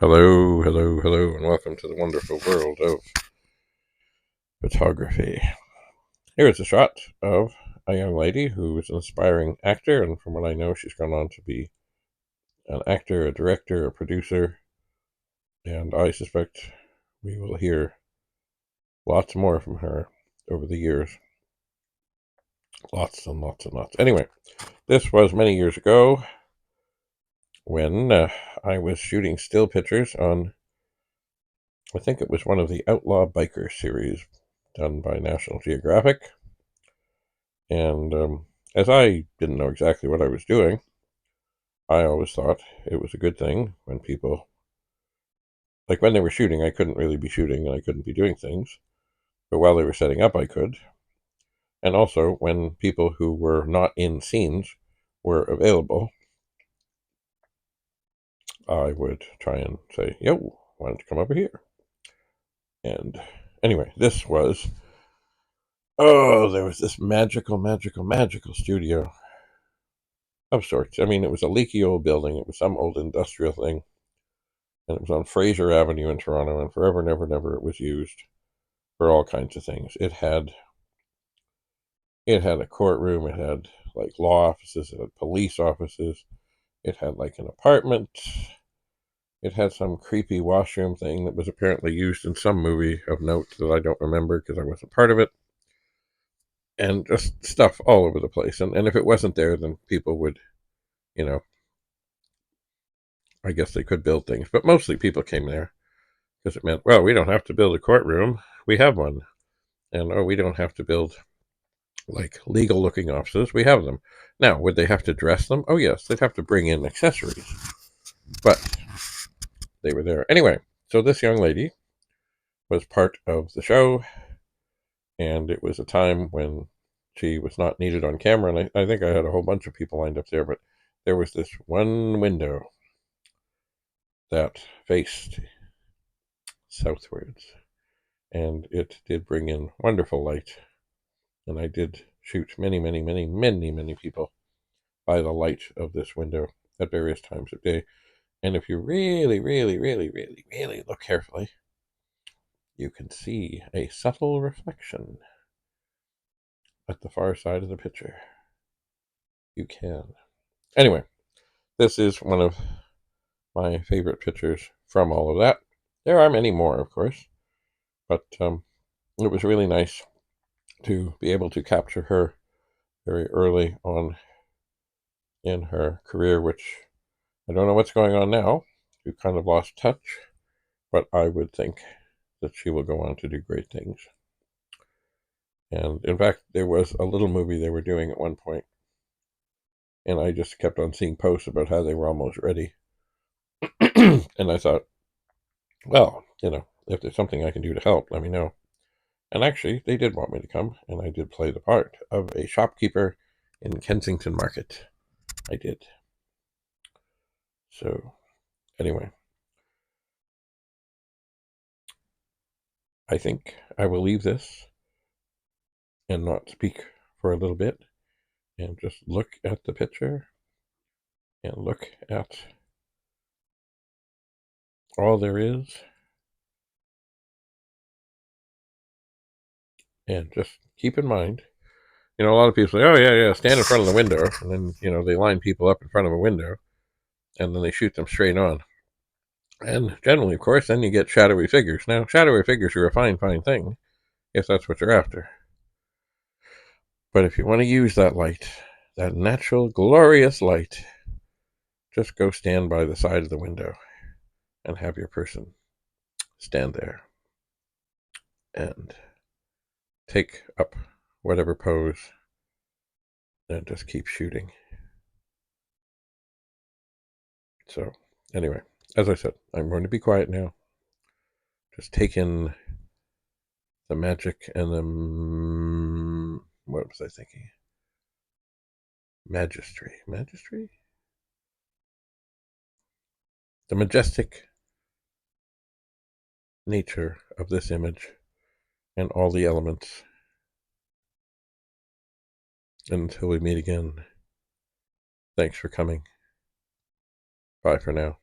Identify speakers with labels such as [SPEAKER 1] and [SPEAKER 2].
[SPEAKER 1] Hello, hello, hello, and welcome to the wonderful world of photography. Here is a shot of a young lady who is an aspiring actor, and from what I know, she's gone on to be an actor, a director, a producer, and I suspect we will hear lots more from her over the years. Lots and lots and lots. Anyway, this was many years ago when I was shooting still pictures on, I think it was one of the Outlaw Biker series done by National Geographic. And as I didn't know exactly what I was doing, I always thought it was a good thing when people, like when they were shooting, I couldn't really be shooting and I couldn't be doing things. But while they were setting up, I could. And also when people who were not in scenes were available, I would try and say, yo, why don't you come over here? And anyway, there was this magical studio of sorts. I mean, it was a leaky old building. It was some old industrial thing. And it was on Fraser Avenue in Toronto, and forever and ever and ever it was used for all kinds of things. It had a courtroom, it had like law offices, it had police offices, it had like an apartment, it had some creepy washroom thing that was apparently used in some movie of note that I don't remember because I wasn't part of it, and just stuff all over the place. And if it wasn't there, then people would, you know, I guess they could build things, but mostly people came there because it meant, well, we don't have to build a courtroom, we have one. And oh, we don't have to build like legal looking offices. We have them. Now, would they have to dress them? Oh, yes, they'd have to bring in accessories. But they were there. Anyway, so this young lady was part of the show, and it was a time when she was not needed on camera. And I think I had a whole bunch of people lined up there, but there was this one window that faced southwards, and it did bring in wonderful light. And I did shoot many people by the light of this window at various times of day. And if you really look carefully, you can see a subtle reflection at the far side of the picture. You can. Anyway, this is one of my favorite pictures from all of that. There are many more, of course, but it was really nice to be able to capture her very early on in her career, which I don't know what's going on now. We've kind of lost touch, but I would think that she will go on to do great things. And in fact, there was a little movie they were doing at one point, and I just kept on seeing posts about how they were almost ready. And I thought, well, if there's something I can do to help, let me know. And actually, they did want me to come, and I did play the part of a shopkeeper in Kensington Market. I did. So, anyway, I think I will leave this and not speak for a little bit and just look at the picture and look at all there is, and just keep in mind, a lot of people say, oh, yeah, stand in front of the window, and then, they line people up in front of a window, and then they shoot them straight on. And generally, of course, then you get shadowy figures. Now, shadowy figures are a fine thing, if that's what you're after. But if you want to use that light, that natural, glorious light, just go stand by the side of the window and have your person stand there and take up whatever pose and just keep shooting. So, anyway, as I said, I'm going to be quiet now. Just take in the magic and the, what was I thinking? Magistry? The majestic nature of this image and all the elements. Until we meet again, thanks for coming. Bye for now.